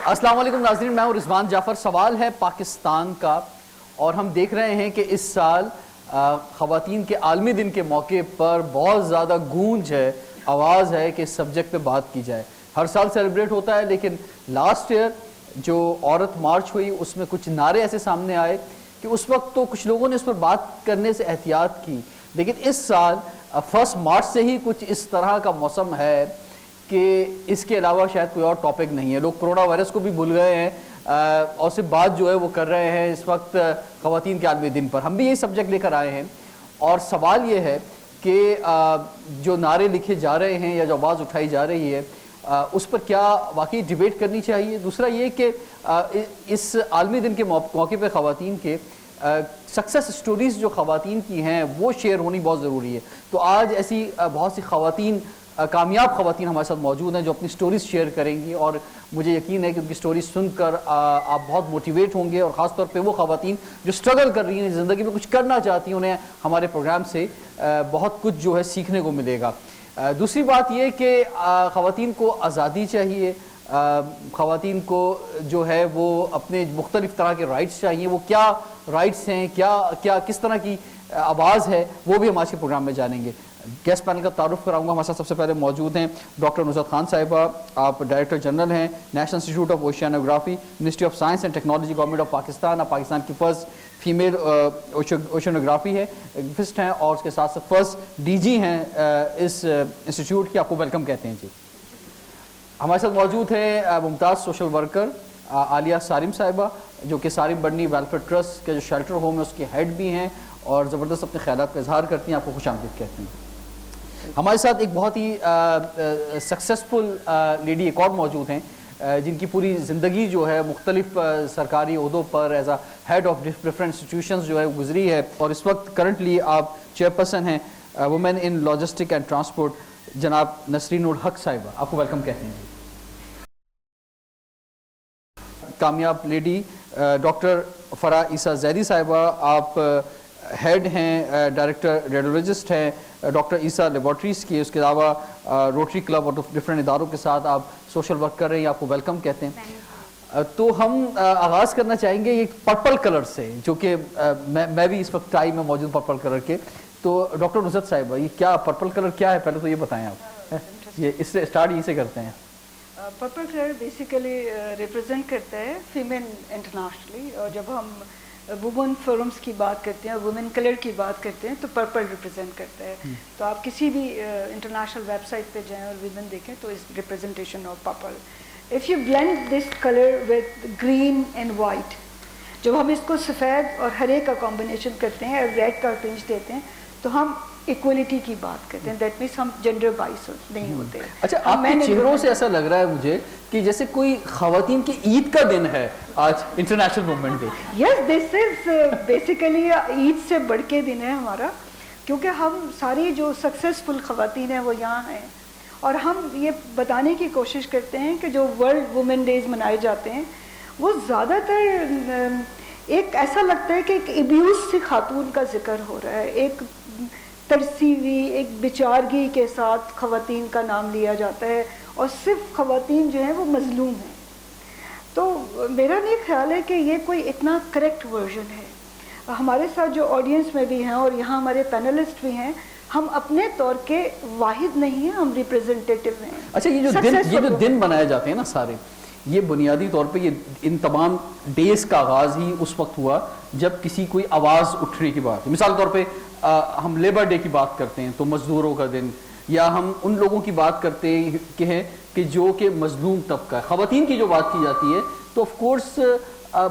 السلام علیکم ناظرین، میں ہوں رضوان جعفر۔ سوال ہے پاکستان کا، اور ہم دیکھ رہے ہیں کہ اس سال خواتین کے عالمی دن کے موقع پر بہت زیادہ گونج ہے، آواز ہے کہ اس سبجیکٹ پہ بات کی جائے۔ ہر سال سیلیبریٹ ہوتا ہے، لیکن لاسٹ ایئر جو عورت مارچ ہوئی اس میں کچھ نعرے ایسے سامنے آئے کہ اس وقت تو کچھ لوگوں نے اس پر بات کرنے سے احتیاط کی، لیکن اس سال 1 مارچ سے ہی کچھ اس طرح کا موسم ہے کہ اس کے علاوہ شاید کوئی اور ٹاپک نہیں ہے۔ لوگ کرونا وائرس کو بھی بھول گئے ہیں اور صرف بات جو ہے وہ کر رہے ہیں اس وقت خواتین کے عالمی دن پر۔ ہم بھی یہی سبجیکٹ لے کر آئے ہیں، اور سوال یہ ہے کہ جو نعرے لکھے جا رہے ہیں یا جو آواز اٹھائی جا رہی ہے اس پر کیا واقعی ڈیبیٹ کرنی چاہیے؟ دوسرا یہ کہ اس عالمی دن کے موقع پہ خواتین کے سکسیس سٹوریز جو خواتین کی ہیں وہ شیئر ہونی بہت ضروری ہے۔ تو آج ایسی بہت سی خواتین، کامیاب خواتین ہمارے ساتھ موجود ہیں جو اپنی سٹوریز شیئر کریں گی، اور مجھے یقین ہے کہ ان کی سٹوریز سن کر آپ بہت موٹیویٹ ہوں گے، اور خاص طور پہ وہ خواتین جو سٹرگل کر رہی ہیں، زندگی میں کچھ کرنا چاہتی ہیں، انہیں ہمارے پروگرام سے بہت کچھ جو ہے سیکھنے کو ملے گا۔ دوسری بات یہ کہ خواتین کو آزادی چاہیے، خواتین کو جو ہے وہ اپنے مختلف طرح کے رائٹس چاہیے۔ وہ کیا رائٹس ہیں، کس طرح کی آواز ہے، وہ بھی ہم آج کے پروگرام میں جانیں گے۔ گیسٹ پینل کا تعارف کراؤں گا۔ ہمارے ساتھ سب سے پہلے موجود ہیں ڈاکٹر نصرت خان صاحبہ، آپ ڈائریکٹر جنرل ہیں national institute of oceanography, ministry of science and technology, government of Pakistan. آپ پاکستان کی فرسٹ فیمیل اوشینوگرافی ہے فسٹ ہیں، اور اس کے ساتھ ساتھ فرسٹ ڈی جی ہیں اس انسٹیٹیوٹ کی۔ آپ کو ویلکم کہتے ہیں جی۔ ہمارے ساتھ موجود ہیں ممتاز سوشل ورکر عالیہ سارم صاحبہ، جو کہ سارم بڑنی ویلفیئر ٹرسٹ کے جو شیلٹر ہوم ہے اس کے ہیڈ بھی ہیں، اور زبردست اپنے خیالات کا اظہار کرتی ہیں۔ آپ کو خوش آمدید کہتے ہیں۔ ہمارے ساتھ ایک بہت ہی سکسیسفل لیڈی ایک اور موجود ہیں، جن کی پوری زندگی جو ہے مختلف سرکاری عہدوں پر as a head of different institutions جو ہے گزری ہے، اور اس وقت کرنٹلی آپ چیئرپرسن ہیں women in logistic and transport, جناب نسرین الحق صاحبہ۔ آپ کو ویلکم کہتے ہیں۔ کامیاب لیڈی ڈاکٹر فرا عیسیٰ زیدی صاحبہ، آپ ہیڈ ہیں، ڈائریکٹر ریڈیولوجسٹ ہیں ڈاکٹر عیسیٰ لیبارٹریز کی۔ اس کے علاوہ روٹری کلب اور ڈفرینٹ اداروں کے ساتھ آپ سوشل ورک کر رہے ہیں۔ آپ کو ویلکم کہتے ہیں۔ تو ہم آغاز کرنا چاہیں گے یہ پرپل کلر سے، جو کہ میں بھی اس وقت ٹائی میں موجود پرپل کلر کے۔ تو ڈاکٹر نصرت صاحبہ، یہ کیا پرپل کلر کیا ہے، پہلے تو یہ بتائیں آپ۔ یہ اس سے اسٹارٹ یہیں سے کرتے ہیں۔ پرپل کلر بیسیکلی ریپرزینٹ کرتا ہے فیمین انٹرنیشنلی، اور جب ہم وومن فورمز کی بات کرتے ہیں اور وومن کلر کی بات کرتے ہیں تو پرپل ریپرزینٹ کرتا ہے۔ تو آپ کسی بھی انٹرنیشنل ویب سائٹ پہ جائیں اور وومن دیکھیں تو اس representation of purple. If you blend this colour with green and white, جب ہم اس کو سفید اور ہرے کا کمبینیشن کرتے ہیں اور ریڈ کا پنچ دیتے ہیں تو ہم ایکولیٹی کی بات کرتے ہیں۔ دیٹ مینس ہم جینڈر بائس نہیں ہوتے۔ اچھا، آپ کے چہروں سے ایسا لگ رہا ہے مجھے کہ جیسے کوئی خواتین کی عید کا دن ہے آج، international women day. Yes, this is basically Eid سے بڑھ کے دن ہے ہمارا، کیونکہ ہم ساری جو سکسیزفل خواتین ہیں وہ یہاں ہیں، اور ہم یہ بتانے کی کوشش کرتے ہیں کہ جو ورلڈ وومن ڈیز منائے جاتے ہیں وہ زیادہ تر ایک ایسا لگتا ہے کہ ایک ابیوز سی خاتون کا ذکر ہو رہا ہے، ایک ترسی ہوئی، ایک بیچارگی کے ساتھ خواتین کا نام لیا جاتا ہے، اور صرف خواتین جو ہیں وہ مظلوم ہیں۔ تو میرا نہیں خیال ہے کہ یہ کوئی اتنا کریکٹ ورژن ہے۔ ہمارے ساتھ جو آڈینس میں بھی ہیں اور یہاں ہمارے پینلسٹ بھی ہیں، ہم اپنے طور کے واحد نہیں ہیں، ہم ریپرزنٹیٹو ہیں۔ اچھا، یہ جو دن منائے جاتے ہیں نا سارے، یہ بنیادی طور پہ ان تمام ڈیز کا آغاز ہی اس وقت ہوا جب کسی کوئی آواز اٹھنے کی بات، مثال طور پہ ہم لیبر ڈے کی بات کرتے ہیں تو مزدوروں کا دن، یا ہم ان لوگوں کی بات کرتے ہیں کہ جو کہ مظلوم طبقہ ہے، خواتین کی جو بات کی جاتی ہے تو آف کورس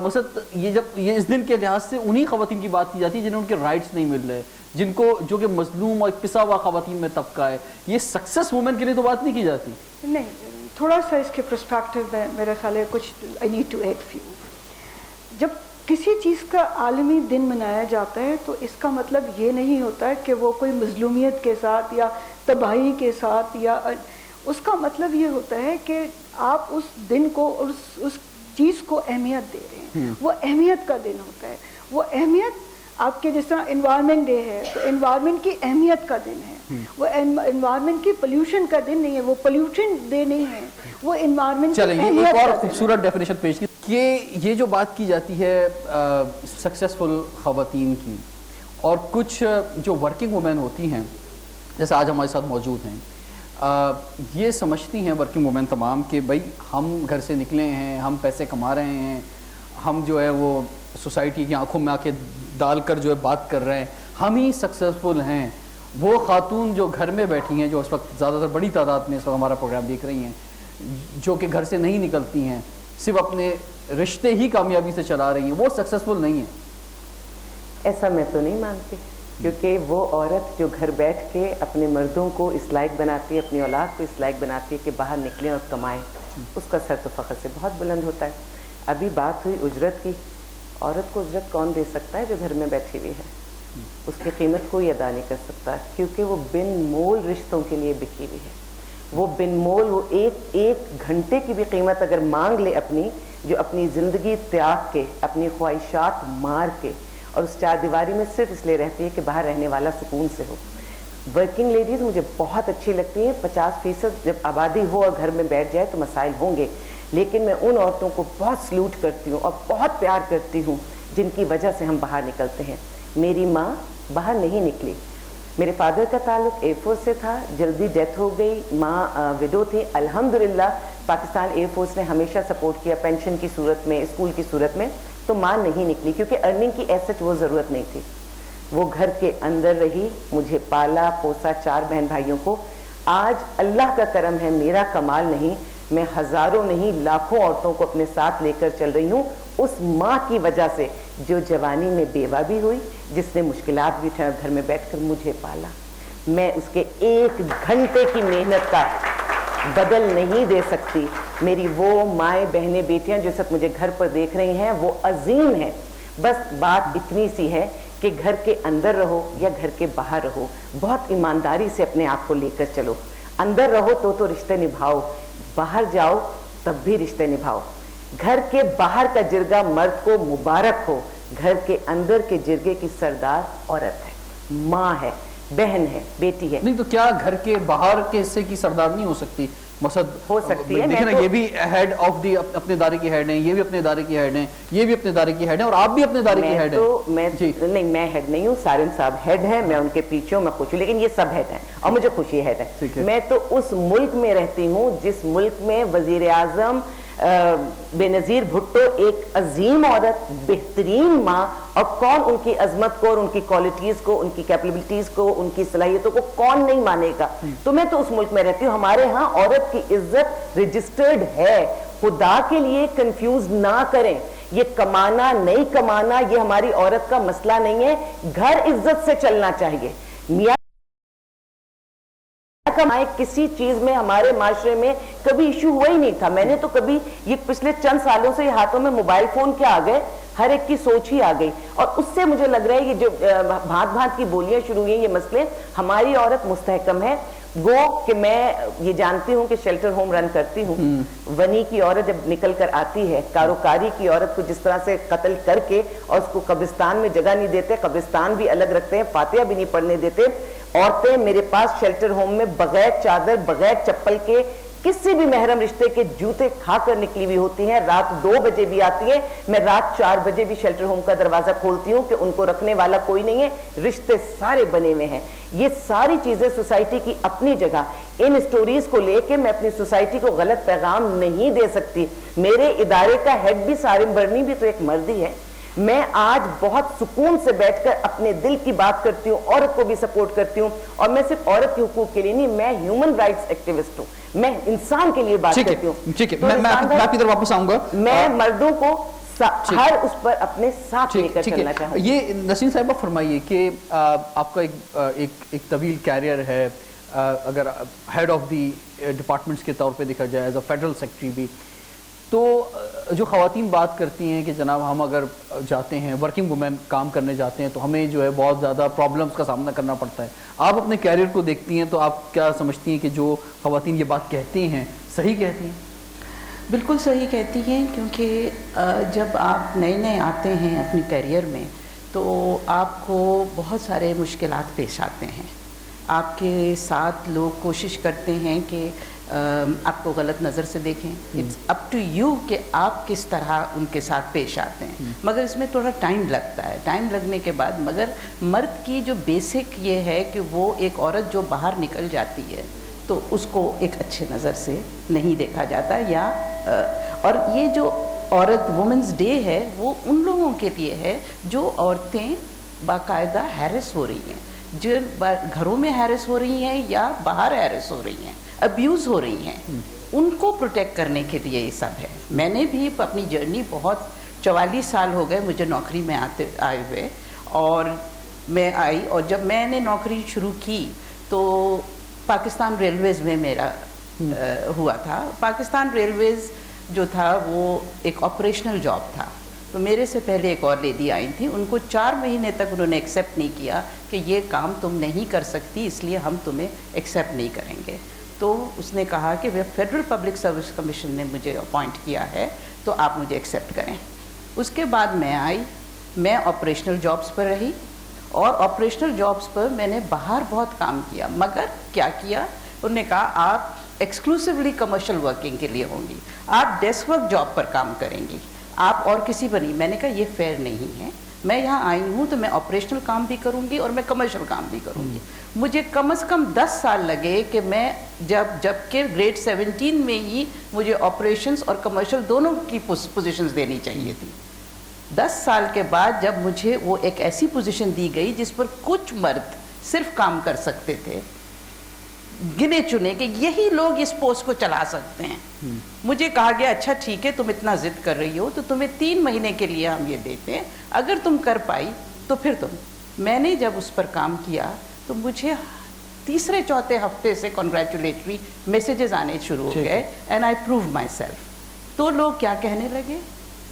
مثلا یہ اس دن کے لحاظ سے انہی خواتین کی بات کی جاتی ہے جنہیں ان کے رائٹس نہیں مل رہے، جن کو جو کہ مظلوم اور پسا ہوا خواتین میں طبقہ ہے۔ یہ سکسیس وومن کے لیے تو بات نہیں کی جاتی۔ نہیں، تھوڑا سا اس کے پرسپیکٹو میں میرا خیال ہے کچھ I need to add few. جب کسی چیز کا عالمی دن منایا جاتا ہے تو اس کا مطلب یہ نہیں ہوتا ہے کہ وہ کوئی مظلومیت کے ساتھ یا تباہی کے ساتھ، یا اس کا مطلب یہ ہوتا ہے کہ آپ اس دن کو اس چیز کو اہمیت دے رہے ہیں۔ وہ اہمیت کا دن ہوتا ہے۔ وہ اہمیت آپ کے جس طرح انوائرمنٹ ڈے ہے تو انوائرمنٹ کی اہمیت کا دن ہے، وہ انوائرمنٹ کی پولیوشن کا دن نہیں ہے، وہ پولیوشن ڈے نہیں ہے، وہ انوائرمنٹ کی چلیں یہ اہمیت ایک اور کا دن ہے۔ خوبصورت ڈیفینیشن پیش کی کہ یہ جو بات کی جاتی ہے سکسیسفل خواتین کی، اور کچھ جو ورکنگ وومین ہوتی ہیں جیسے آج ہمارے ساتھ موجود ہیں، یہ سمجھتی ہیں ورکنگ وومین تمام کہ بھائی ہم گھر سے نکلے ہیں، ہم پیسے کما رہے ہیں، ہم جو ہے وہ سوسائٹی کی آنکھوں میں آ کے ڈال کر جو ہے بات کر رہے ہیں، ہم ہی سکسیسفل ہیں۔ وہ خاتون جو گھر میں بیٹھی ہیں، جو اس وقت زیادہ تر بڑی تعداد میں اس وقت ہمارا پروگرام دیکھ رہی ہیں، جو کہ گھر سے نہیں نکلتی ہیں، صرف اپنے رشتے ہی کامیابی سے چلا رہی ہیں، وہ سکسیسفل نہیں ہیں۔ ایسا میں تو نہیں مانتی، کیونکہ وہ عورت جو گھر بیٹھ کے اپنے مردوں کو اس لائق بناتی ہے، اپنی اولاد کو اس لائق بناتی ہے کہ باہر نکلیں اور کمائیں، اس کا سر تو فخر سے بہت بلند ہوتا ہے۔ ابھی بات ہوئی اجرت کی، عورت کو اجرت کون دے سکتا ہے جو گھر میں بیٹھی ہوئی ہے؟ اس کی قیمت کوئی ادا نہیں کر سکتا، کیونکہ وہ بن مول رشتوں کے لیے بکی ہوئی ہے۔ وہ بن مول، وہ ایک گھنٹے کی بھی قیمت اگر مانگ لے اپنی، جو اپنی زندگی تیاگ کے، اپنی خواہشات مار کے، اور اس چار دیواری میں صرف اس لیے رہتی ہے کہ باہر رہنے والا سکون سے ہو۔ ورکنگ لیڈیز مجھے بہت اچھی لگتی ہیں، 50% جب آبادی ہو اور گھر میں بیٹھ جائے تو مسائل ہوں گے، لیکن میں ان عورتوں کو بہت سلوٹ کرتی ہوں اور بہت پیار کرتی ہوں جن کی وجہ سے ہم باہر نکلتے ہیں۔ میری ماں باہر نہیں نکلی، میرے فادر کا تعلق ایئر فورس سے تھا، جلدی ڈیتھ ہو گئی، ماں وڈو تھی۔ الحمدللہ پاکستان ایئر فورس نے ہمیشہ سپورٹ کیا، پینشن کی صورت میں، اسکول کی صورت میں، تو ماں نہیں نکلی کیونکہ ارننگ کی ایسٹ وہ ضرورت نہیں تھی۔ وہ گھر کے اندر رہی، مجھے پالا پوسا، 4 بہن بھائیوں کو۔ آج اللہ کا کرم ہے، میرا کمال نہیں، میں ہزاروں نہیں لاکھوں عورتوں کو اپنے ساتھ لے کر چل رہی ہوں، اس ماں کی وجہ سے جو جوانی میں بیوہ بھی ہوئی، جس نے مشکلات بھی اٹھائے، گھر میں بیٹھ کر مجھے پالا۔ میں اس کے 1 گھنٹے کی محنت کا بدل نہیں دے سکتی۔ میری وہ مائیں بہنیں بیٹیاں جو سب مجھے گھر پر دیکھ رہی ہیں وہ عظیم ہیں۔ بس بات اتنی سی ہے کہ گھر کے اندر رہو یا گھر کے باہر رہو، بہت ایمانداری سے اپنے آپ کو لے کر چلو۔ اندر رہو تو رشتے نبھاؤ، باہر جاؤ تب بھی رشتے نبھاؤ۔ گھر کے باہر کا جرگہ مرد کو مبارک ہو، گھر کے اندر کے جرگے کی سردار عورت ہے، ماں ہے، بہن ہے، بیٹی ہے۔ نہیں تو کیا گھر کے باہر کے حصے کی سردار نہیں ہو سکتی؟ مقصد ہو سکتی ہے، دیکھیں نا، یہ بھی ہیڈ آف دی اپنے ادارے کی ہیڈ ہیں، یہ بھی اپنے ادارے کی ہیڈ ہیں، یہ بھی اپنے ادارے کی ہیڈ ہیں، اور آپ بھی اپنے ادارے کی ہیڈ ہیں۔ نہیں، میں ہیڈ نہیں ہوں، سارن صاحب ہیڈ ہیں، میں ان کے پیچھے ہوں، میں خوش ہوں، لیکن یہ سب ہیڈ ہیں اور مجھے خوشی ہیڈ ہے۔ میں تو اس ملک میں رہتی ہوں جس ملک میں وزیر اعظم بے نظیر بھٹو ایک عظیم عورت، بہترین ماں، اور کون ان کی عظمت کو اور ان کی کوالٹیز کو، ان کی کیپیبلٹیز کو، ان کی صلاحیتوں کو کون نہیں مانے گا؟ تو میں تو اس ملک میں رہتی ہوں، ہمارے ہاں عورت کی عزت رجسٹرڈ ہے۔ خدا کے لیے کنفیوز نہ کریں، یہ کمانا نہیں کمانا یہ ہماری عورت کا مسئلہ نہیں ہے، گھر عزت سے چلنا چاہیے۔ میاں کمائے کسی چیز میں ہمارے معاشرے میں کبھی ایشو ہوا ہی نہیں تھا۔ میں نے تو کبھی، یہ پچھلے چند سالوں سے یہ ہاتھوں میں موبائل فون کے آ گئے، ہر ایک کی سوچ ہی آ گئی، اور اس سے مجھے لگ رہا ہے یہ جو بھانت بھانت کی بولیاں شروع ہوئی ہیں، یہ مسئلے، ہماری عورت مستحکم ہے۔ گو کہ میں یہ جانتی ہوں کہ شیلٹر ہوم رن کرتی ہوں، ونی کی عورت جب نکل کر آتی ہے، کاروکاری کی عورت کو جس طرح سے قتل کر کے اور اس کو قبرستان میں جگہ نہیں دیتے، قبرستان بھی الگ رکھتے ہیں، فاتحہ بھی نہیں پڑھنے دیتے، عورتیں میرے پاس شیلٹر ہوم میں بغیر چادر، بغیر چپل کے، کسی بھی محرم رشتے کے جوتے کھا کر نکلی ہوئی ہوتی ہیں، رات 2 بجے بھی آتی ہیں، میں رات 4 بجے بھی شیلٹر ہوم کا دروازہ کھولتی ہوں کہ ان کو رکھنے والا کوئی نہیں ہے، رشتے سارے بنے ہوئے ہیں۔ یہ ساری چیزیں سوسائٹی کی اپنی جگہ، ان سٹوریز کو لے کے میں اپنی سوسائٹی کو غلط پیغام نہیں دے سکتی۔ میرے ادارے کا ہیڈ بھی سارم برنی بھی تو ایک مرد ہی ہے۔ میں آج بہت سکون سے بیٹھ کر اپنے دل کی بات کرتی ہوں، عورت کو بھی سپورٹ کرتی ہوں، اور میں صرف عورت کے حقوق کے لیے نہیں، میں ہیومن رائٹس ایکٹیوسٹ ہوں، میں انسان کے لیے بات کرتی ہوں۔ ٹھیک ہے، میں آپ کی طرف واپس آؤں گا۔ میں مردوں کو ہر اس پر اپنے ساتھ لے کر چلنا چاہوں۔ یہ نسیم صاحبہ فرمائیے کہ آپ کا ایک طویل کیریئر ہے، اگر ہیڈ آف دی ڈپارٹمنٹس کے طور پہ دیکھا جائے، ایز اے فیڈرل سیکرٹری بھی، تو جو خواتین بات کرتی ہیں کہ جناب ہم اگر جاتے ہیں، ورکنگ وومین کام کرنے جاتے ہیں، تو ہمیں جو ہے بہت زیادہ پرابلمس کا سامنا کرنا پڑتا ہے۔ آپ اپنے کیریئر کو دیکھتی ہیں تو آپ کیا سمجھتی ہیں کہ جو خواتین یہ بات کہتی ہیں صحیح کہتی ہیں؟ بالکل صحیح کہتی ہیں، کیونکہ جب آپ نئے نئے آتے ہیں اپنے کیریئر میں تو آپ کو بہت سارے مشکلات پیش آتے ہیں. آپ کے ساتھ لوگ کوشش کرتے ہیں کہ آپ کو غلط نظر سے دیکھیں. اٹس اپ ٹو یو کہ آپ کس طرح ان کے ساتھ پیش آتے ہیں. مگر اس میں تھوڑا ٹائم لگتا ہے. ٹائم لگنے کے بعد مگر مرد کی جو بیسک یہ ہے کہ وہ ایک عورت جو باہر نکل جاتی ہے تو اس کو ایک اچھے نظر سے نہیں دیکھا جاتا. یا اور یہ جو عورت وومنز ڈے ہے وہ ان لوگوں کے لیے ہے جو عورتیں باقاعدہ ہیرس ہو رہی ہیں, جو گھروں میں ہیرس ہو رہی ہیں یا باہر ہیرس ہو رہی ہیں, ابیوز ہو رہی ہیں, ان کو پروٹیکٹ کرنے کے لیے یہ سب ہے. میں نے بھی اپنی جرنی بہت 44 سال ہو گئے مجھے نوکری میں آئے ہوئے, اور میں آئی اور جب میں نے نوکری شروع کی تو پاکستان ریلویز میں میرا ہوا تھا. پاکستان ریلویز جو تھا وہ ایک آپریشنل جاب تھا. تو میرے سے پہلے ایک اور لیڈی آئی تھی, ان کو 4 مہینے تک انہوں نے ایکسیپٹ نہیں کیا کہ یہ کام تم نہیں کر سکتی, اس لیے ہم تمہیں ایکسیپٹ نہیں کریں گے. تو اس نے کہا کہ فیڈرل پبلک سروس کمیشن نے مجھے اپوائنٹ کیا ہے تو آپ مجھے ایکسیپٹ کریں. اس کے بعد میں آئی, میں آپریشنل جابس پر رہی, اور آپریشنل جابس پر میں نے باہر بہت کام کیا. مگر کیا کیا, انہوں نے کہا آپ ایکسکلوسیولی کمرشل ورکنگ کے لیے ہوں گی, آپ ڈیسک ورک جاب پر کام کریں گی, آپ اور کسی پر نہیں. میں نے کہا یہ فیئر نہیں ہے, میں یہاں آئی ہوں تو میں آپریشنل کام بھی کروں گی اور میں کمرشل کام بھی کروں گی. مجھے کم از کم 10 سال لگے کہ میں جب کہ گریڈ 17 میں ہی مجھے آپریشنز اور کمرشل دونوں کی پوزیشنز دینی چاہیے تھی. 10 سال کے بعد جب مجھے وہ ایک ایسی پوزیشن دی گئی جس پر کچھ مرد صرف کام کر سکتے تھے, گنے چنے کہ یہی لوگ اس پوسٹ کو چلا سکتے ہیں, مجھے کہا گیا اچھا ٹھیک ہے تم اتنا ضد کر رہی ہو تو تمہیں 3 مہینے کے لیے ہم یہ دیتے ہیں, اگر تم کر پائی تو پھر تم. میں نے جب اس پر کام کیا تو مجھے تیسرے چوتھے ہفتے سے کنگریچولیٹری میسیجز آنے شروع ہو گئے, and I prove my self. تو لوگ کیا کہنے لگے,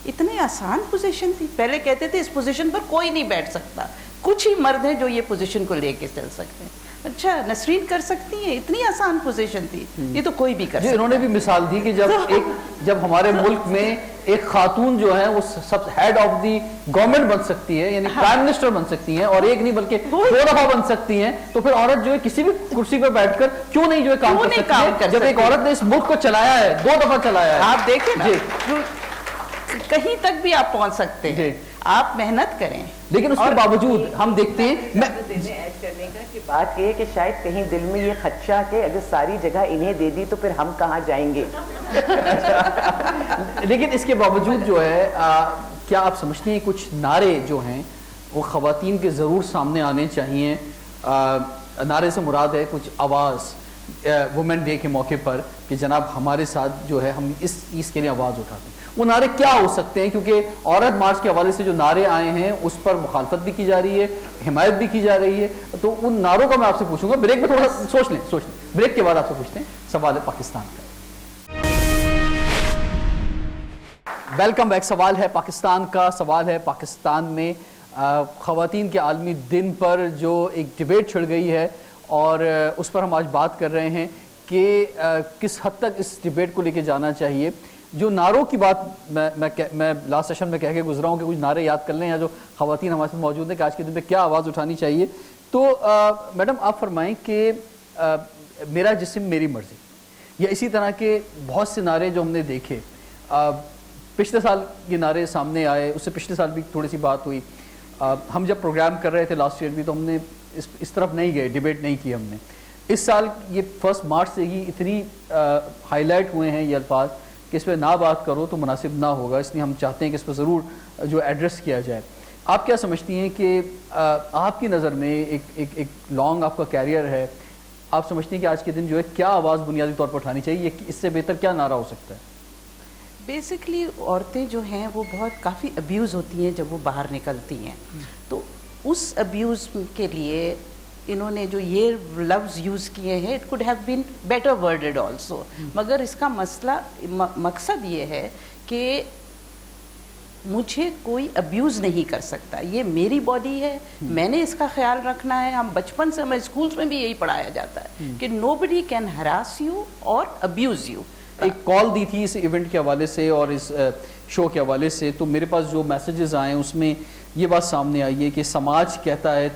اتنی آسان پوزیشن تھی. پہلے کہتے تھے اس پوزیشن پر کوئی نہیں بیٹھ سکتا, کچھ ہی مرد ہیں جو یہ پوزیشن کو لے کے چل سکتے ہیں. اچھا نسرین کر سکتی ہیں, اتنی آسان پوزیشن تھی, یہ تو کوئی بھی کر سکتا. انہوں نے بھی مثال دی کہ جب ہمارے ملک میں ایک خاتون جو ہے وہ سب ہیڈ آف دی گورنمنٹ بن سکتی ہے, یعنی پرائم منسٹر بن سکتی ہیں, اور ایک نہیں بلکہ 2 دفعہ بن سکتی ہیں, تو پھر عورت جو ہے کسی بھی کرسی پر بیٹھ کر کیوں نہیں جو ہے کام کر سکتی ہے, جب ایک عورت نے اس ملک کو چلایا ہے, 2 دفعہ چلایا ہے. آپ دیکھیں نا, کہیں تک بھی آپ پہنچ سکتے ہیں, آپ محنت کریں. لیکن اس کے باوجود ہم دیکھتے ہیں ایڈ کرنے کا کہ بات یہ ہے کہ شاید کہیں دل میں یہ خدشہ کہ اگر ساری جگہ انہیں دے دی تو پھر ہم کہاں جائیں گے. لیکن اس کے باوجود جو ہے کیا آپ سمجھتے ہیں کچھ نعرے جو ہیں وہ خواتین کے ضرور سامنے آنے چاہیے؟ نعرے سے مراد ہے کچھ آواز وومن ڈے کے موقع پر کہ جناب ہمارے ساتھ جو ہے ہم اس چیز کے لیے آواز اٹھاتے ہیں. وہ نعرے کیا ہو سکتے ہیں؟ کیونکہ عورت مارچ کے حوالے سے جو نعرے آئے ہیں اس پر مخالفت بھی کی جا رہی ہے, حمایت بھی کی جا رہی ہے, تو ان نعروں کا میں آپ سے پوچھوں گا. بریک میں تھوڑا سوچ لیں, بریک کے بعد آپ سے پوچھتے ہیں. سوال ہے پاکستان کا. Welcome back. سوال ہے پاکستان کا. سوال ہے پاکستان میں خواتین کے عالمی دن پر جو ایک ڈیبیٹ چھڑ گئی ہے, اور اس پر ہم آج بات کر رہے ہیں کہ کس حد تک اس ڈیبیٹ کو لے کے جانا چاہیے. جو نعروں کی بات میں لاسٹ سیشن میں کہہ کے گزرا ہوں کہ کچھ نعرے یاد کر لیں, یا جو خواتین ہمارے ساتھ موجود ہیں کہ آج کے دن پہ کیا آواز اٹھانی چاہیے. تو میڈم آپ فرمائیں کہ میرا جسم میری مرضی, یا اسی طرح کے بہت سے نعرے جو ہم نے دیکھے, پچھلے سال یہ نعرے سامنے آئے, اس سے پچھلے سال بھی تھوڑی سی بات ہوئی. ہم جب پروگرام کر رہے تھے لاسٹ ایئر بھی تو ہم نے اس طرف نہیں گئے, ڈیبیٹ نہیں کی ہم نے. اس سال یہ 1 مارچ سے ہی اتنی ہائی لائٹ ہوئے ہیں یہ الفاظ کہ اس پہ نہ بات کرو تو مناسب نہ ہوگا, اس لیے ہم چاہتے ہیں کہ اس پہ ضرور جو ایڈریس کیا جائے. آپ کیا سمجھتی ہیں کہ آپ کی نظر میں ایک لانگ آپ کا کیریئر ہے, آپ سمجھتی ہیں کہ آج کے دن جو ہے کیا آواز بنیادی طور پر اٹھانی چاہیے, اس سے بہتر کیا نعرہ ہو سکتا ہے؟ بیسکلی عورتیں جو ہیں وہ بہت کافی ابیوز ہوتی ہیں جب وہ باہر نکلتی ہیں, تو اس ابیوز کے لیے انہوں نے جو یہ لفظ یوز کیے ہیں, it could have been better worded also. مگر اس کا مسئلہ مقصد یہ ہے کہ مجھے کوئی ابیوز نہیں کر سکتا, یہ میری باڈی ہے, میں نے اس کا خیال رکھنا ہے. ہم بچپن سے ہمیں اسکولس میں بھی یہی پڑھایا جاتا ہے کہ نو بڈی کین ہراس یو اور ابیوز یو. ایک کال دی تھی اس ایونٹ کے حوالے سے اور اس شو کے حوالے سے, تو میرے پاس جو میسیجز آئے اس میں یہ بات سامنے آئی ہے کہ سماج کہتا ہے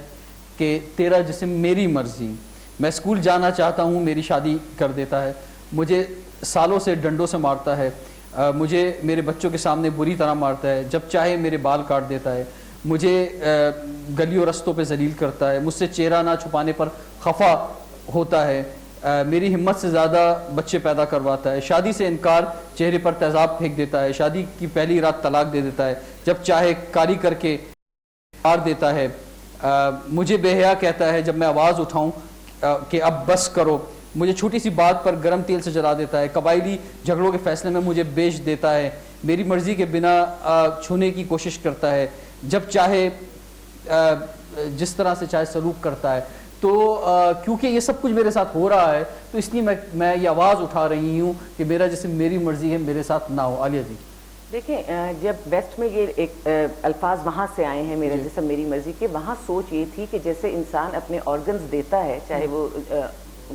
کہ تیرا جسم میری مرضی, میں اسکول جانا چاہتا ہوں میری شادی کر دیتا ہے, مجھے سالوں سے ڈنڈوں سے مارتا ہے, مجھے میرے بچوں کے سامنے بری طرح مارتا ہے, جب چاہے میرے بال کاٹ دیتا ہے, مجھے گلیوں رستوں پہ ذلیل کرتا ہے, مجھ سے چہرہ نہ چھپانے پر خفا ہوتا ہے, میری ہمت سے زیادہ بچے پیدا کرواتا ہے, شادی سے انکار چہرے پر تیزاب پھینک دیتا ہے, شادی کی پہلی رات طلاق دے دیتا ہے, جب چاہے کاری کر کے مار دیتا ہے, مجھے بے حیا کہتا ہے جب میں آواز اٹھاؤں کہ اب بس کرو, مجھے چھوٹی سی بات پر گرم تیل سے جلا دیتا ہے, قبائلی جھگڑوں کے فیصلے میں مجھے بیچ دیتا ہے, میری مرضی کے بنا چھونے کی کوشش کرتا ہے, جب چاہے جس طرح سے چاہے سلوک کرتا ہے. تو کیونکہ یہ سب کچھ میرے ساتھ ہو رہا ہے تو اس لیے میں یہ آواز اٹھا رہی ہوں کہ میرا جسم میری مرضی ہے, میرے ساتھ نہ ہو. عالیہ جی دیکھیں, جب ویسٹ میں یہ ایک الفاظ وہاں سے آئے ہیں میرا جسم میری مرضی کے, وہاں سوچ یہ تھی کہ جیسے انسان اپنے آرگنز دیتا ہے, چاہے وہ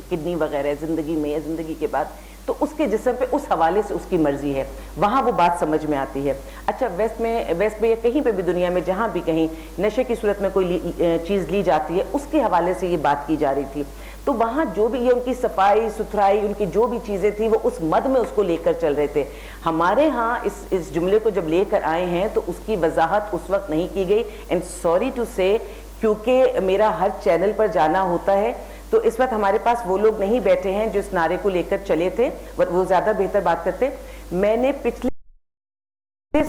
کڈنی وغیرہ زندگی میں یا زندگی کے بعد, تو اس کے جسم پہ اس حوالے سے اس کی مرضی ہے, وہاں وہ بات سمجھ میں آتی ہے. اچھا ویسٹ میں یا کہیں پہ بھی دنیا میں جہاں بھی کہیں نشے کی صورت میں کوئی چیز لی جاتی ہے اس کے حوالے سے یہ بات کی جا رہی تھی, تو وہاں جو بھی یہ ان کی صفائی ستھرائی ان کی جو بھی چیزیں تھی وہ اس مد میں اس کو لے کر چل رہے تھے. ہمارے ہاں اس جملے کو جب لے کر آئے ہیں تو اس کی وضاحت اس وقت نہیں کی گئی, اینڈ سوری ٹو سے, کیونکہ میرا ہر چینل پر جانا ہوتا ہے تو اس وقت ہمارے پاس وہ لوگ نہیں بیٹھے ہیں جو اس نعرے کو لے کر چلے تھے, وہ زیادہ بہتر بات کرتے. میں نے پچھلے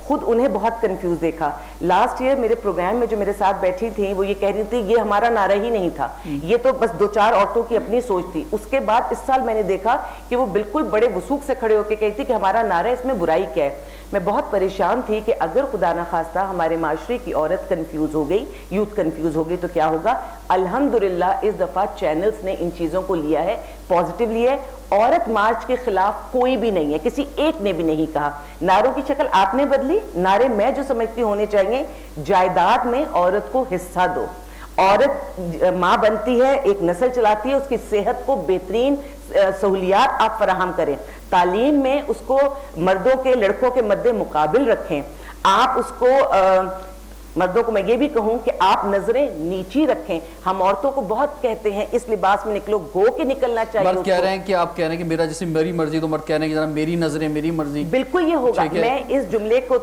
خود انہیں بہت کنفیوز دیکھا. لاسٹ ایئر میرے پروگرام میں جو میرے ساتھ بیٹھی تھی وہ یہ کہہ رہی تھی یہ ہمارا نعرہ ہی نہیں تھا, یہ تو بس 2-4 عورتوں کی اپنی سوچ تھی. اس کے بعد اس سال میں نے دیکھا کہ وہ بالکل بڑے وثوق سے کھڑے ہو کے کہتی کہ ہمارا نعرہ ہے, اس میں برائی کیا ہے. میں بہت پریشان تھی کہ اگر خدا نخواستہ ہمارے معاشرے کی عورت کنفیوز ہو گئی, یوتھ کنفیوز ہو گئی تو کیا ہوگا. الحمدللہ اس دفعہ چینلز نے ان چیزوں کو لیا ہے, پازیٹیو لیا ہے. عورت مارچ کے خلاف کوئی بھی نہیں ہے, کسی ایک نے بھی نہیں کہا. نعروں کی شکل آپ نے بدلی, نعرے میں جو سمجھتی ہونے چاہیے, جائیداد میں عورت کو حصہ دو, عورت ماں بنتی ہے, ایک نسل چلاتی ہے, اس کی صحت کو بہترین سہولیات آپ فراہم کریں, تعلیم میں اس کو مردوں کے لڑکوں کے مد مقابل رکھیں, آپ اس کو مردوں کو میں یہ بھی کہوں کہ آپ نظریں نیچی رکھیں. ہم عورتوں کو بہت کہتے ہیں اس لباس میں نکلو, گو کے نکلنا چاہیے. مرد کہہ رہے ہیں کہ آپ کہہ رہے ہیں کہ میرا جسم میری مرضی, تو مرد کہہ رہے ہیں کہ ذرا میری نظریں میری مرضی. بالکل یہ ہوگا. میں اس جملے کو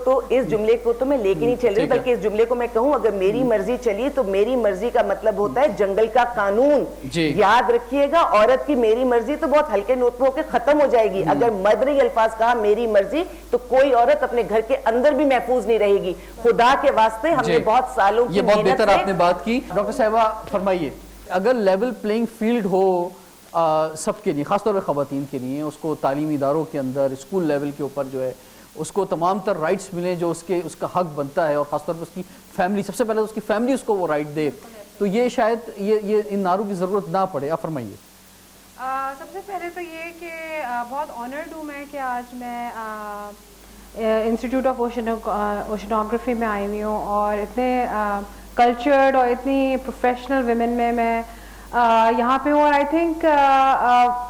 تو میں لے کے نہیں چل رہی, بلکہ اس جملے کو میں کہوں اگر میری مرضی چلی تو میری مرضی کا مطلب ہوتا ہے جنگل کا قانون. یاد رکھیے گا, عورت کی میری مرضی تو بہت ہلکے نوٹ ہو کے ختم ہو جائے گی. اگر مرد نے یہ الفاظ کہا میری مرضی تو کوئی عورت اپنے گھر کے اندر بھی محفوظ نہیں رہے گی. خدا کے واسطے ہم نے بہت سالوں یہ بہت بہتر آپ نے بات کی. ڈاکٹر صاحبہ فرمائیے, اگر لیول پلینگ فیلڈ ہو سب کے لیے, خاص طور پہ خواتین کے لیے, اس کو تعلیمی اداروں کے اندر اسکول لیول کے اوپر جو ہے اس کو تمام تر رائٹس ملیں جو اس کا حق بنتا ہے, اور خاص طور پہ اس کی فیملی, سب سے پہلے اس کی فیملی اس کو وہ رائٹ دے, تو یہ شاید یہ ان نعروں کی ضرورت نہ پڑے. آپ فرمائیے. سب سے پہلے تو یہ کہ بہت آنرڈ ہوں میں کہ آج میں انسٹیٹیوٹ آف اوشنوگرافی میں آئی ہوئی ہوں, اور اتنے کلچرڈ اور اتنی پروفیشنل ویمن میں یہاں پہ ہوں. اور آئی تھنک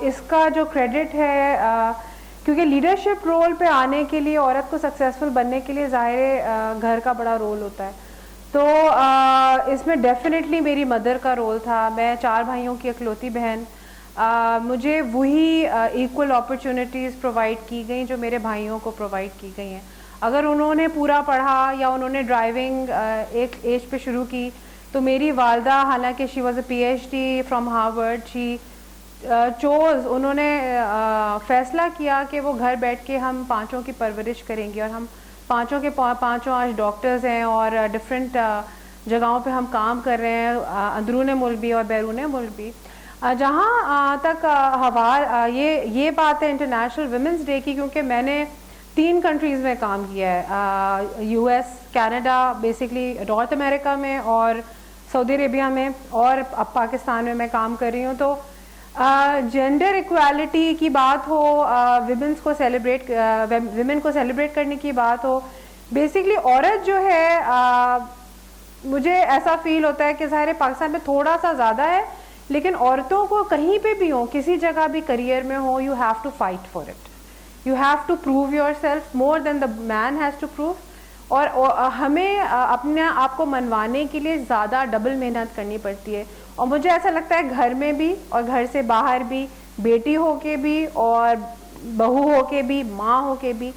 اس کا جو کریڈٹ ہے, کیونکہ لیڈرشپ رول پہ آنے کے لیے, عورت کو سکسیزفل بننے کے لیے ظاہر گھر کا بڑا رول ہوتا ہے, تو اس میں ڈیفینیٹلی میری مدر کا رول تھا. میں 4 بھائیوں کی اکلوتی بہن, مجھے وہی ایکول اپرچونٹیز پرووائڈ کی گئیں جو میرے بھائیوں کو پرووائڈ کی گئی ہیں. اگر انہوں نے پورا پڑھا یا انہوں نے ڈرائیونگ ایک ایج پہ شروع کی, تو میری والدہ حالانکہ she was a PhD from Harvard, she choose, انہوں نے فیصلہ کیا کہ وہ گھر بیٹھ کے ہم 5 کی پرورش کریں گے, اور ہم 5 کے 5 آج ڈاکٹرز ہیں, اور ڈفرینٹ جگہوں پہ ہم کام کر رہے ہیں, اندرون ملک بھی اور بیرون ملک بھی. جہاں تک یہ بات ہے انٹرنیشنل ویمنس ڈے کی, کیونکہ میں نے 3 کنٹریز میں کام کیا ہے, US, کینیڈا, بیسکلی نارتھ امریکہ میں, اور سعودی عربیہ میں, اور اب پاکستان میں میں کام کر رہی ہوں. تو جینڈر ایکویلٹی کی بات ہو, ویمن کو سیلیبریٹ کرنے کی بات ہو, بیسکلی عورت جو ہے, مجھے ایسا فیل ہوتا ہے کہ ظاہر پاکستان میں تھوڑا سا زیادہ ہے, لیکن عورتوں کو کہیں پہ بھی ہو, کسی جگہ بھی کریئر میں ہو, you have to fight for it, You have to prove yourself more than the man has to prove. اور ہمیں اپنے آپ کو منوانے کے لیے زیادہ ڈبل محنت کرنی پڑتی ہے. اور مجھے ایسا لگتا ہے گھر میں بھی اور گھر سے باہر بھی, بیٹی ہو کے بھی اور بہو ہو کے بھی, ماں ہو کے بھی.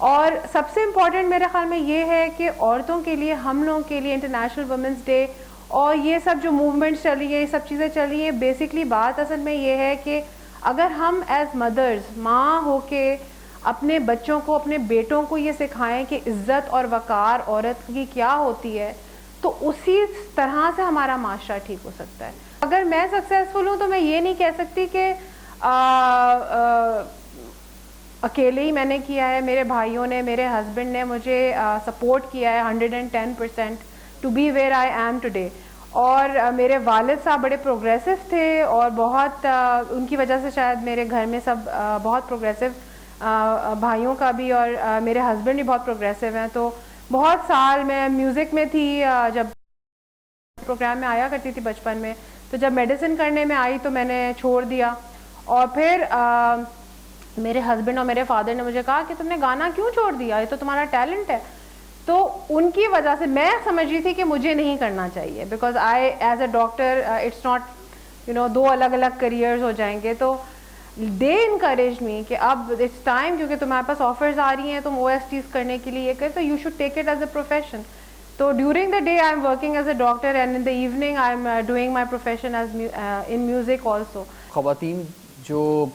اور سب سے امپورٹنٹ میرے خیال میں یہ ہے کہ عورتوں کے لیے, ہم لوگوں کے لیے انٹرنیشنل وومنس ڈے اور یہ سب جو موومنٹس چل رہی ہے, یہ سب چیزیں چل رہی ہیں, بیسکلی بات اصل میں یہ ہے کہ اگر ہم ایز مدرز, ماں ہو کے اپنے بچوں کو, اپنے بیٹوں کو یہ سکھائیں کہ عزت اور وقار عورت کی کیا ہوتی ہے, تو اسی طرح سے ہمارا معاشرہ ٹھیک ہو سکتا ہے. اگر میں سکسیزفل ہوں تو میں یہ نہیں کہہ سکتی کہ اکیلے ہی میں نے کیا ہے. میرے بھائیوں نے, میرے ہسبینڈ نے مجھے سپورٹ کیا ہے 110% to be where I am today. اور میرے والد صاحب بڑے پروگریسو تھے اور بہت ان کی وجہ سے شاید میرے گھر میں سب بہت پروگریسو, بھائیوں کا بھی اور میرے ہسبینڈ بھی بہت پروگریسو ہیں. تو بہت سال میں میوزک میں تھی, جب پروگرام میں آیا کرتی تھی بچپن میں, تو جب میڈیسن کرنے میں آئی تو میں نے چھوڑ دیا. اور پھر میرے ہسبینڈ اور میرے فادر نے مجھے کہا کہ تم نے گانا کیوں چھوڑ دیا, یہ تو تمہارا ٹیلنٹ ہے. تو ان کی وجہ سے میں سمجھ رہی تھی کہ مجھے نہیں کرنا چاہیے, because I as a doctor it's not دو الگ الگ کریئرز ہو جائیں گے. تو دے انکریج می کہ اب اٹس ٹائم, کیونکہ تمہارے پاس آفرز آ رہی ہیں, تم OSTs کرنے کے لیے یہ کرے, تو you should take it as a profession. تو during the day I am working as a doctor and in the evening I am doing my profession as in music also. خواتین جو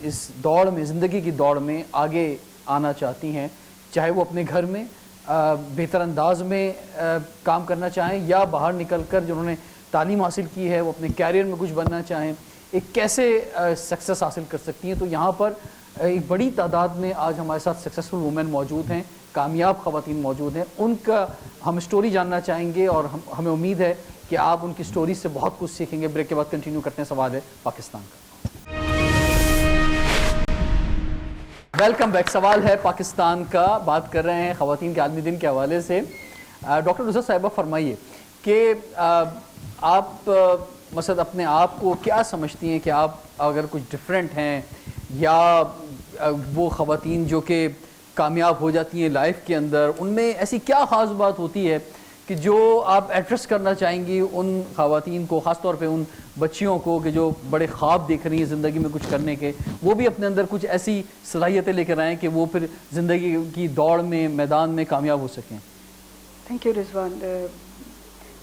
اس دوڑ میں, زندگی کی دوڑ میں آگے آنا چاہتی ہیں, چاہے وہ اپنے گھر میں بہتر انداز میں کام کرنا چاہیں یا باہر نکل کر جنہوں نے تعلیم حاصل کی ہے وہ اپنے کیریئر میں کچھ بننا چاہیں, ایک کیسے سکسیس حاصل کر سکتی ہیں. تو یہاں پر ایک بڑی تعداد میں آج ہمارے ساتھ سکسیسفل وومن موجود ہیں, کامیاب خواتین موجود ہیں. ان کا ہم اسٹوری جاننا چاہیں گے اور ہمیں امید ہے کہ آپ ان کی اسٹوری سے بہت کچھ سیکھیں گے. بریک کے بعد کنٹینیو کرتے ہیں. سوال ہے پاکستان کا. Welcome back. سوال ہے پاکستان کا. بات کر رہے ہیں خواتین کے عالمی دن کے حوالے سے. ڈاکٹر نصرت صاحبہ فرمائیے کہ آپ مثلا اپنے آپ کو کیا سمجھتی ہیں کہ آپ اگر کچھ ڈفرینٹ ہیں, یا وہ خواتین جو کہ کامیاب ہو جاتی ہیں لائف کے اندر, ان میں ایسی کیا خاص بات ہوتی ہے کہ جو آپ ایڈریس کرنا چاہیں گی ان خواتین کو, خاص طور پہ ان بچیوں کو کہ جو بڑے خواب دیکھ رہی ہیں زندگی میں کچھ کرنے کے, وہ بھی اپنے اندر کچھ ایسی صلاحیتیں لے کر آئیں کہ وہ پھر زندگی کی دوڑ میں, میدان میں کامیاب ہو سکیں. تھینک یو رضوان.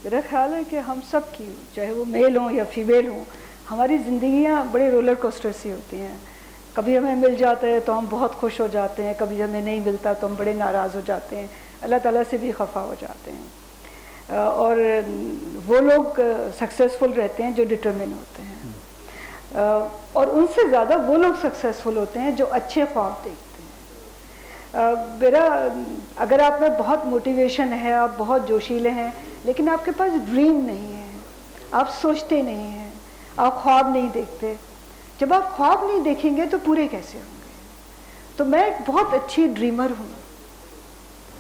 میرا خیال ہے کہ ہم سب کی, چاہے وہ میل ہوں یا فیمیل ہوں, ہماری زندگیاں بڑے رولر کوسٹر سی ہوتی ہیں. کبھی ہمیں مل جاتا ہے تو ہم بہت خوش ہو جاتے ہیں, کبھی ہمیں نہیں ملتا تو ہم بڑے ناراض ہو جاتے ہیں, اللہ تعالیٰ سے بھی خفا ہو جاتے ہیں. اور وہ لوگ سکسیزفل رہتے ہیں جو ڈٹرمن ہوتے ہیں, اور ان سے زیادہ وہ لوگ سکسیزفل ہوتے ہیں جو اچھے خواب دیکھتے ہیں. میرا, اگر آپ میں بہت موٹیویشن ہے, آپ بہت جوشیلے ہیں, لیکن آپ کے پاس ڈریم نہیں ہے, آپ سوچتے نہیں ہیں, آپ خواب نہیں دیکھتے, جب آپ خواب نہیں دیکھیں گے تو پورے کیسے ہوں گے؟ تو میں ایک بہت اچھی ڈریمر ہوں.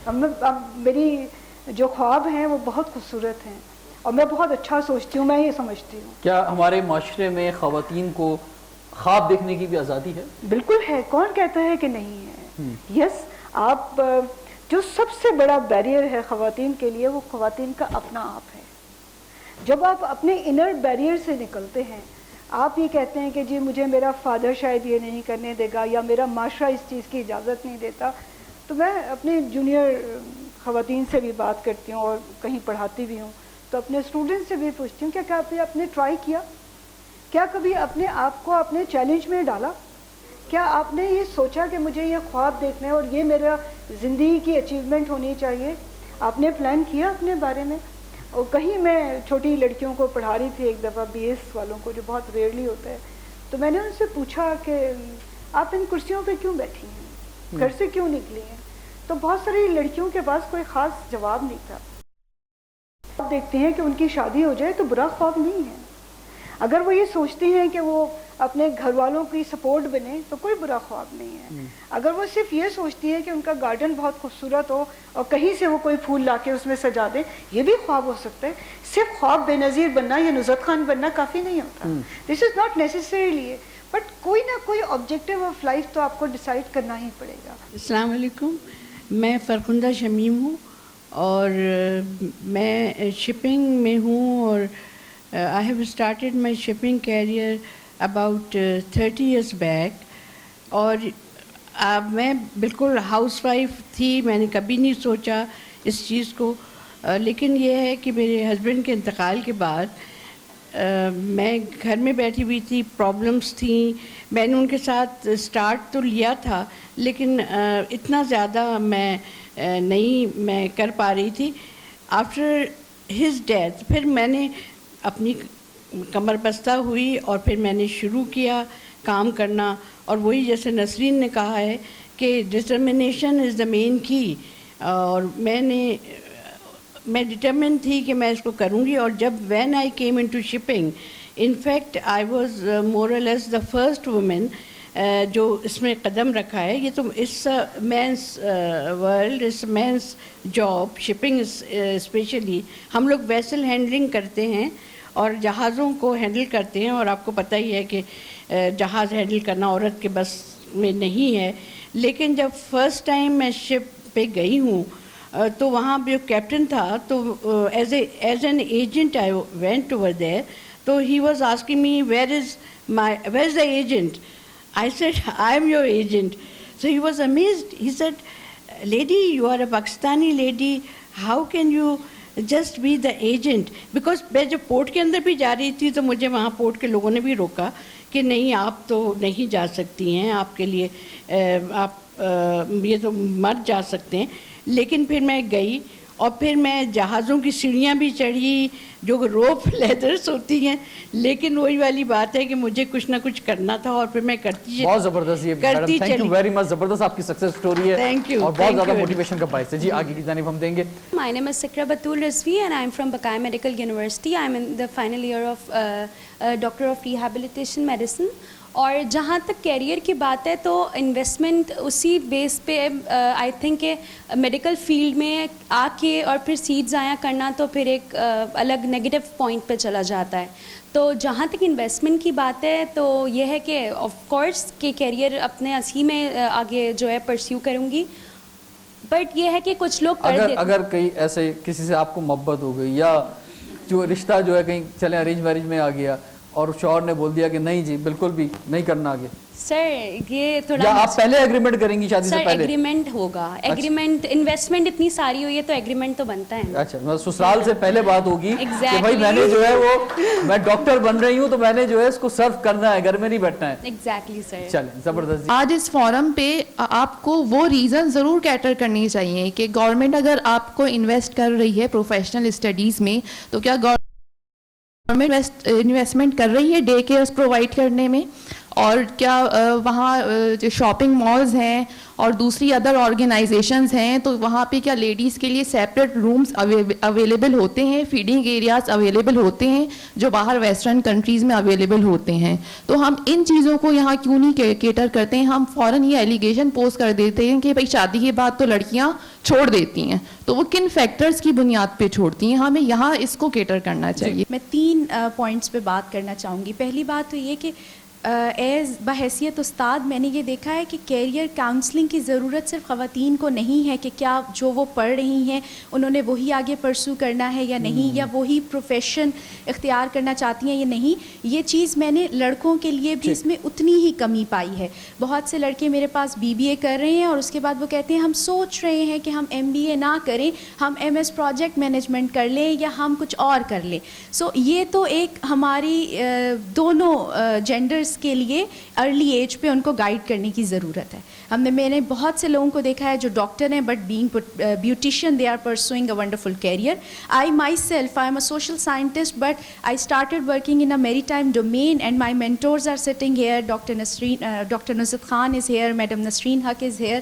اب میری جو خواب ہیں وہ بہت خوبصورت ہیں اور میں بہت اچھا سوچتی ہوں, میں یہ سمجھتی ہوں. کیا ہمارے معاشرے میں خواتین کو خواب دیکھنے کی بھی آزادی ہے؟ بالکل ہے, کون کہتا ہے کہ نہیں ہے. یس, آپ, جو سب سے بڑا بیریئر ہے خواتین کے لیے وہ خواتین کا اپنا آپ ہے. جب آپ اپنے انر بیریئر سے نکلتے ہیں, آپ یہ کہتے ہیں کہ جی مجھے میرا فادر شاید یہ نہیں کرنے دے گا یا میرا معاشرہ اس چیز کی اجازت نہیں دیتا. تو میں اپنے جونیئر خواتین سے بھی بات کرتی ہوں اور کہیں پڑھاتی بھی ہوں, تو اپنے اسٹوڈنٹ سے بھی پوچھتی ہوں کیا آپ نے ٹرائی کیا, کیا کبھی اپنے آپ کو اپنے چیلنج میں ڈالا, کیا آپ نے یہ سوچا کہ مجھے یہ خواب دیکھنا ہے اور یہ میرا زندگی کی اچیومنٹ ہونی چاہیے, آپ نے پلان کیا اپنے بارے میں. اور کہیں میں چھوٹی لڑکیوں کو پڑھا رہی تھی ایک دفعہ, BS والوں کو, جو بہت ریئرلی ہوتا ہے, تو میں نے ان سے پوچھا کہ آپ ان کرسیوں پہ کیوں بیٹھی ہیں, گھر سے کیوں نکلی ہیں؟ تو بہت ساری لڑکیوں کے پاس کوئی خاص جواب نہیں تھا. آپ دیکھتے ہیں کہ ان کی شادی ہو جائے تو برا خواب نہیں ہے. اگر وہ یہ سوچتی ہیں کہ وہ اپنے گھر والوں کی سپورٹ بنے تو کوئی برا خواب نہیں ہے. اگر وہ صرف یہ سوچتی ہے کہ ان کا گارڈن بہت خوبصورت ہو اور کہیں سے وہ کوئی پھول لا کے اس میں سجا دیں, یہ بھی خواب ہو سکتا ہے. صرف خواب بے نظیر بننا یا نصرت خان بننا کافی نہیں ہوتا. دس از ناٹ نیسسریلی. بٹ کوئی نہ کوئی آبجیکٹیو آف لائف تو آپ کو ڈیسائیڈ کرنا ہی پڑے گا. السلام علیکم, میں فرخندہ شمیم ہوں اور میں شپنگ میں ہوں اور I have started my shipping career about 30 years back. اور میں بالکل ہاؤس وائف تھی, میں نے کبھی نہیں سوچا اس چیز کو, لیکن یہ ہے کہ میرے ہسبینڈ کے انتقال کے بعد میں گھر میں بیٹھی ہوئی تھی, پرابلمس تھیں. میں نے ان کے ساتھ اسٹارٹ تو لیا تھا لیکن اتنا زیادہ میں نہیں کر پا رہی تھی. آفٹر ہز ڈیتھ پھر میں نے اپنی کمر بستہ ہوئی اور پھر میں نے شروع کیا کام کرنا. اور وہی جیسے نسرین نے کہا ہے کہ ڈٹرمنیشن از دا مین کی, اور میں ڈٹرمن تھی کہ میں اس کو کروں گی. اور جب when I came into shipping, in fact I was more or less the first women جو اس میں قدم رکھا ہے. یہ تو اس مینس ورلڈ, اس مینس جاب, شپنگ اسپیشلی. ہم لوگ ویسل ہینڈلنگ کرتے ہیں اور جہازوں کو ہینڈل کرتے ہیں, اور آپ کو پتہ ہی ہے کہ جہاز ہینڈل کرنا عورت کے بس میں نہیں ہے. لیکن جب فرسٹ ٹائم میں شپ پہ گئی ہوں تو وہاں جو کیپٹن تھا تو as an agent I went over there, تو he was asking me where is the agent. I said, I am your agent. So he was amazed. He said, lady, you are a Pakistani lady. How can you just be the agent? Because میں جب port کے اندر بھی جا رہی تھی تو مجھے وہاں پورٹ کے لوگوں نے بھی روکا کہ نہیں, آپ تو نہیں جا سکتی ہیں, آپ کے لیے آپ یہ تو مر جا سکتے ہیں. لیکن پھر میں گئی اور پھر میں جہازوں کی سیڑھیاں بھی چڑھی جو روپ لیدرس ہوتی ہیں, لیکن وہی والی بات ہے کہ مجھے کچھ نہ کچھ کرنا تھا اور پھر میں کرتی. بہت زبردست, یہ madam thank you very much, زبردست آپ کی سکسیس سٹوری ہے اور بہت زیادہ موٹیویشن کا باعث ہے. جی آگے کی جانب ہم دیں گے. My name is Sikra Batul Rizvi and I am from Buckeye Medical University. I am in the final year of Doctor of Rehabilitation Medicine. اور جہاں تک کیریئر کی بات ہے تو انویسٹمنٹ اسی بیس پہ آئی تھنک کہ میڈیکل فیلڈ میں آ کے اور پھر سیٹ ضائع کرنا تو پھر ایک الگ نیگیٹو پوائنٹ پہ چلا جاتا ہے. تو جہاں تک انویسٹمنٹ کی بات ہے تو یہ ہے کہ آف کورس کہ کیریئر اپنے اسی میں آگے جو ہے پرسیو کروں گی. بٹ یہ ہے کہ کچھ لوگ اگر کہیں ایسے کسی سے آپ کو محبت ہو گئی یا جو رشتہ جو ہے کہیں چلے ارینج میرج میں آ گیا اور شوہر نے بول دیا کہ نہیں جی بالکل بھی نہیں کرنا آگے, سر یہ تھوڑا, یا آپ پہلے ایگریمنٹ کریں گی شادی سے پہلے؟ ایگریمنٹ ہوگا, ایگریمنٹ انویسٹمنٹ اتنی ساری ہوئی ہے تو ایگریمنٹ تو بنتا ہے. اچھا, سسرال سے پہلے بات ہوگی کہ بھائی میں نے جو ہے وہ میں ڈاکٹر بن رہی ہوں تو میں نے جو ہے اس کو سرو کرنا ہے, گھر میں نہیں بیٹھنا ہے. ایگزیکٹلی سر. چلیں زبردست. آج اس فورم پہ آپ کو وہ ریزن ضرور کیٹر کرنی چاہیے کہ گورنمنٹ اگر آپ کو انویسٹ کر رہی ہے پروفیشنل اسٹڈیز میں تو کیا گورنمنٹ انویسٹمنٹ کر رہی ہے ڈے کیئرس پرووائڈ کرنے میں, اور کیا وہاں جو شاپنگ مالز ہیں اور دوسری ادر آرگنائزیشنز ہیں تو وہاں پہ کیا لیڈیز کے لیے سیپریٹ رومز اویلیبل ہوتے ہیں, فیڈنگ ایریاز اویلیبل ہوتے ہیں جو باہر ویسٹرن کنٹریز میں اویلیبل ہوتے ہیں. تو ہم ان چیزوں کو یہاں کیوں نہیں کیٹر کرتے ہیں؟ ہم فوراً یہ ایلیگیشن پوسٹ کر دیتے ہیں کہ بھائی شادی کے بعد تو لڑکیاں چھوڑ دیتی ہیں, تو وہ کن فیکٹرز کی بنیاد پہ چھوڑتی ہیں؟ ہمیں یہاں اس کو کیٹر کرنا چاہیے. میں 3 پوائنٹس پہ بات کرنا چاہوں گی. پہلی بات تو یہ کہ ایز بحیثیت استاد میں نے یہ دیکھا ہے کہ کیریئر کاؤنسلنگ کی ضرورت صرف خواتین کو نہیں ہے کہ کیا جو وہ پڑھ رہی ہیں انہوں نے وہی آگے پرسو کرنا ہے یا نہیں, یا وہی پروفیشن اختیار کرنا چاہتی ہیں یا نہیں. یہ چیز میں نے لڑکوں کے لیے بھی اس میں اتنی ہی کمی پائی ہے. بہت سے لڑکے میرے پاس BBA کر رہے ہیں اور اس کے بعد وہ کہتے ہیں ہم سوچ رہے ہیں کہ ہم MBA نہ کریں, ہم MS پروجیکٹ مینجمنٹ کر لیں یا ہم کچھ اور کر لیں. سو یہ تو ایک ہماری دونوں جینڈرز کے لیے ارلی ایج پہ ان کو گائیڈ کرنے کی ضرورت ہے. میں نے بہت سے لوگوں کو دیکھا ہے جو ڈاکٹر ہیں but being beautician they are pursuing a wonderful career. I my self I am a social scientist but I started working in a maritime domain and my mentors are sitting here. Doctor Nusrat Khan is here, madam Nasreen Haq is hair.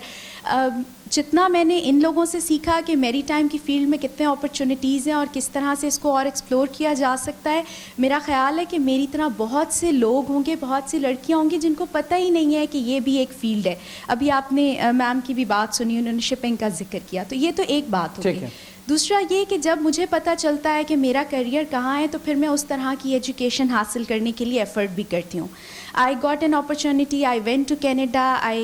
جتنا میں نے ان لوگوں سے سیکھا کہ میری time کی field میں کتنے اپرچونیٹیز ہیں اور کس طرح سے اس کو اور ایکسپلور کیا جا سکتا ہے, میرا خیال ہے کہ میری طرح بہت سے لوگ ہوں گے, بہت سی لڑکیاں ہوں گی جن کو پتہ ہی نہیں ہے کہ یہ بھی ایک فیلڈ ہے. ابھی آپ نے میم کی بھی بات سنی, انہوں نے شپنگ کا ذکر کیا, تو یہ تو ایک بات ہوگی. دوسرا یہ کہ جب مجھے پتہ چلتا ہے کہ میرا کیریئر کہاں ہے تو پھر میں اس طرح کی ایجوکیشن حاصل کرنے کے لیے ایفرٹ بھی کرتی ہوں. I got an opportunity, I went to Canada, I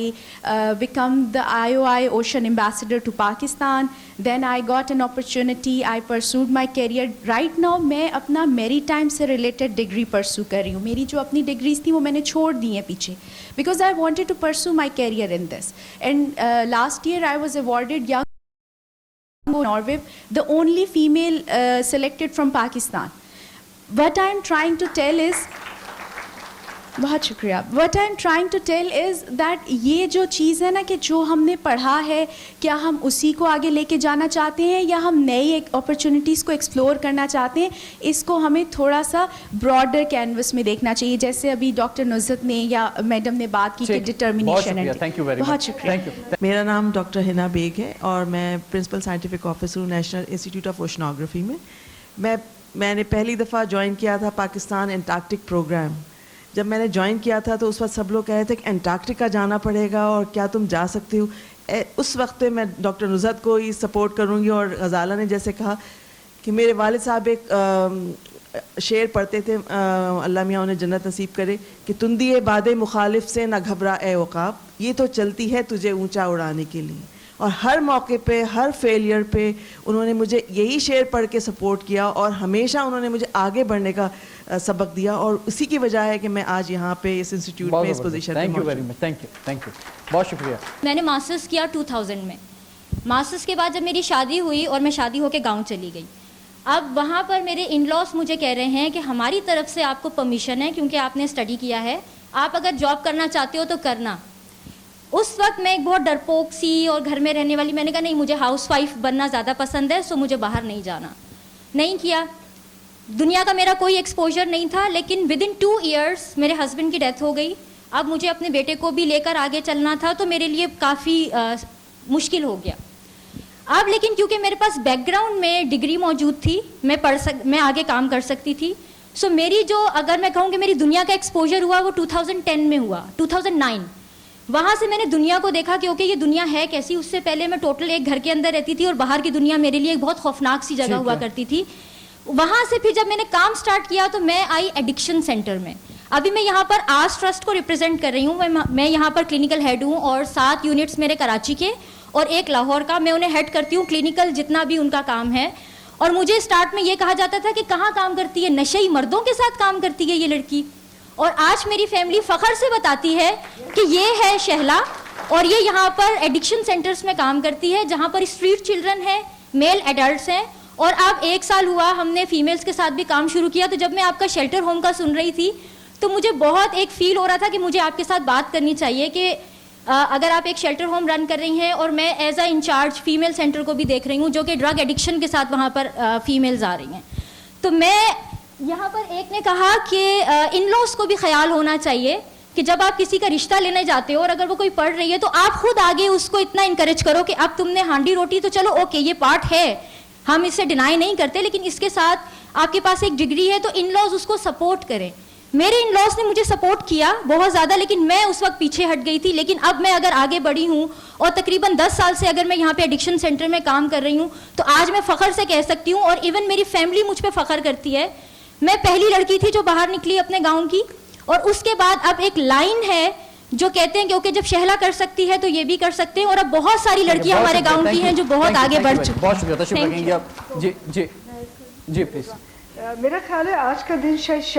become the IOI Ocean Ambassador to Pakistan, then I got an opportunity, I pursued my career. Right now میں اپنا maritime سے related degree pursue کر رہی ہوں. میری جو اپنی degrees تھی وہ میں نے چھوڑ دی ہیں پیچھے because I wanted to pursue my career in this. And last year I was awarded Young Norway, the only female selected from Pakistan. What I am trying to tell is, بہت شکریہ. What I am trying to tell is that یہ جو چیز ہے نا کہ جو ہم نے پڑھا ہے کیا ہم اسی کو آگے لے کے جانا چاہتے ہیں یا ہم نئی اپرچونیٹیز کو ایکسپلور کرنا چاہتے ہیں, اس کو ہمیں تھوڑا سا براڈر کینوس میں دیکھنا چاہیے, جیسے ابھی ڈاکٹر نصرت نے یا میڈم نے بات کی کہ ڈٹرمنیشن. بہت شکریہ. میرا نام ڈاکٹر ہنا بیگ ہے اور میں پرنسپل سائنٹیفک آفیسر ہوں نیشنل انسٹیٹیوٹ آف اوشنوگرافی میں. میں نے پہلی دفعہ جوائن کیا تھا پاکستان انٹارکٹک پروگرام. جب میں نے جوائن کیا تھا تو اس وقت سب لوگ کہہ رہے تھے کہ انٹارکٹیکا جانا پڑے گا اور کیا تم جا سکتے ہو. اس وقت میں ڈاکٹر نصرت کو ہی سپورٹ کروں گی, اور غزالہ نے جیسے کہا کہ میرے والد صاحب ایک شعر پڑھتے تھے, اللہ میاں انہیں جنت نصیب کرے, کہ تندی باد مخالف سے نہ گھبرا اے عقاب, یہ تو چلتی ہے تجھے اونچا اڑانے کے لیے. اور ہر موقع پہ, ہر فیلئر پہ انہوں نے مجھے یہی شعر پڑھ کے سپورٹ کیا اور ہمیشہ انہوں نے مجھے آگے بڑھنے کا سبق دیا, اور اسی کی وجہ ہے کہ میں آج یہاں پہ اس انسٹیٹیوٹ میں اس پوزیشن پہ موجود. تھینک یو, بہت شکریہ. میں نے ماسٹرز کیا 2000 میں. ماسٹرز کے بعد جب میری شادی ہوئی اور میں شادی ہو کے گاؤں چلی گئی, اب وہاں پر میرے ان لاس مجھے کہہ رہے ہیں کہ ہماری طرف سے آپ کو پرمیشن ہے کیونکہ آپ نے اسٹڈی کیا ہے, آپ اگر جاب کرنا چاہتے ہو تو کرنا. اس وقت میں ایک بہت ڈرپوک سی اور گھر میں رہنے والی, میں نے کہا نہیں مجھے ہاؤس وائف بننا زیادہ پسند ہے, سو مجھے باہر نہیں جانا. نہیں کیا, دنیا کا میرا کوئی ایکسپوجر نہیں تھا, لیکن ود ان 2 ایئرس میرے ہسبینڈ کی ڈیتھ ہو گئی. اب مجھے اپنے بیٹے کو بھی لے کر آگے چلنا تھا تو میرے لیے کافی مشکل ہو گیا. اب لیکن کیونکہ میرے پاس بیک گراؤنڈ میں ڈگری موجود تھی, میں آگے کام کر سکتی تھی. سو میری جو, اگر میں کہوں کہ میری دنیا کا ایکسپوجر ہوا وہ 2010 میں ہوا, 2009. وہاں سے میں نے دنیا کو دیکھا کہ اوکے یہ دنیا ہے کیسی. اس سے پہلے میں ٹوٹل ایک گھر کے اندر رہتی تھی اور باہر کی دنیا میرے لیے ایک بہت خوفناک سی جگہ ہوا کرتی تھی. وہاں سے پھر جب میں نے کام سٹارٹ کیا تو میں آئی ایڈکشن سینٹر میں. ابھی میں یہاں پر آس ٹرسٹ کو ریپرزینٹ کر رہی ہوں. میں یہاں پر کلینکل ہیڈ ہوں اور 7 یونٹس میرے کراچی کے اور 1 لاہور کا, میں انہیں ہیڈ کرتی ہوں کلینکل جتنا بھی ان کا کام ہے. اور مجھے اسٹارٹ میں یہ کہا جاتا تھا کہ کہاں کام کرتی ہے, نشئی مردوں کے ساتھ کام کرتی ہے یہ لڑکی. اور آج میری فیملی فخر سے بتاتی ہے کہ یہ ہے شہلا اور یہ یہاں پر ایڈکشن سینٹرز میں کام کرتی ہے جہاں پر اسٹریٹ چلڈرن ہیں, میل ایڈلٹس ہیں. اور اب 1 سال ہوا ہم نے فیمیلز کے ساتھ بھی کام شروع کیا. تو جب میں آپ کا شیلٹر ہوم کا سن رہی تھی تو مجھے بہت ایک فیل ہو رہا تھا کہ مجھے آپ کے ساتھ بات کرنی چاہیے کہ اگر آپ ایک شیلٹر ہوم رن کر رہی ہیں اور میں as a incharge female centre کو بھی دیکھ رہی ہوں جو کہ ڈرگ ایڈکشن کے ساتھ وہاں پر فیمیلز آ رہی ہیں, تو میں یہاں پر ایک نے کہا کہ ان لاس کو بھی خیال ہونا چاہیے کہ جب آپ کسی کا رشتہ لینے جاتے ہو اور اگر وہ کوئی پڑھ رہی ہے تو آپ خود آگے اس کو اتنا انکریج کرو کہ اب تم نے ہانڈی روٹی تو چلو اوکے یہ پارٹ ہے, ہم اسے ڈینائی نہیں کرتے, لیکن اس کے ساتھ آپ کے پاس ایک ڈگری ہے تو ان لاز اس کو سپورٹ کریں. میرے ان لاز نے مجھے سپورٹ کیا بہت زیادہ, لیکن میں اس وقت پیچھے ہٹ گئی تھی. لیکن اب میں اگر آگے بڑھی ہوں اور تقریباً 10 سال سے اگر میں یہاں پہ ایڈکشن سینٹر میں کام کر رہی ہوں تو آج میں فخر سے کہہ سکتی ہوں, اور ایون میری فیملی مجھ پہ فخر کرتی ہے, میں پہلی لڑکی تھی جو باہر نکلی اپنے گاؤں کی. اور اس کے بعد اب ایک لائن ہے جو کہتے ہیں کہ اوکے جب شہلا کر سکتی ہے تو یہ بھی کر سکتے ہیں, اور اب بہت ساری لڑکیاں ہمارے گاؤں کی ہیں جو بہت آگے بڑھ چکی ہیں. بہت شکریہ, تشریف رکھیں گے آپ. جی پلیز. میرا خیال ہے آج کا دن شاید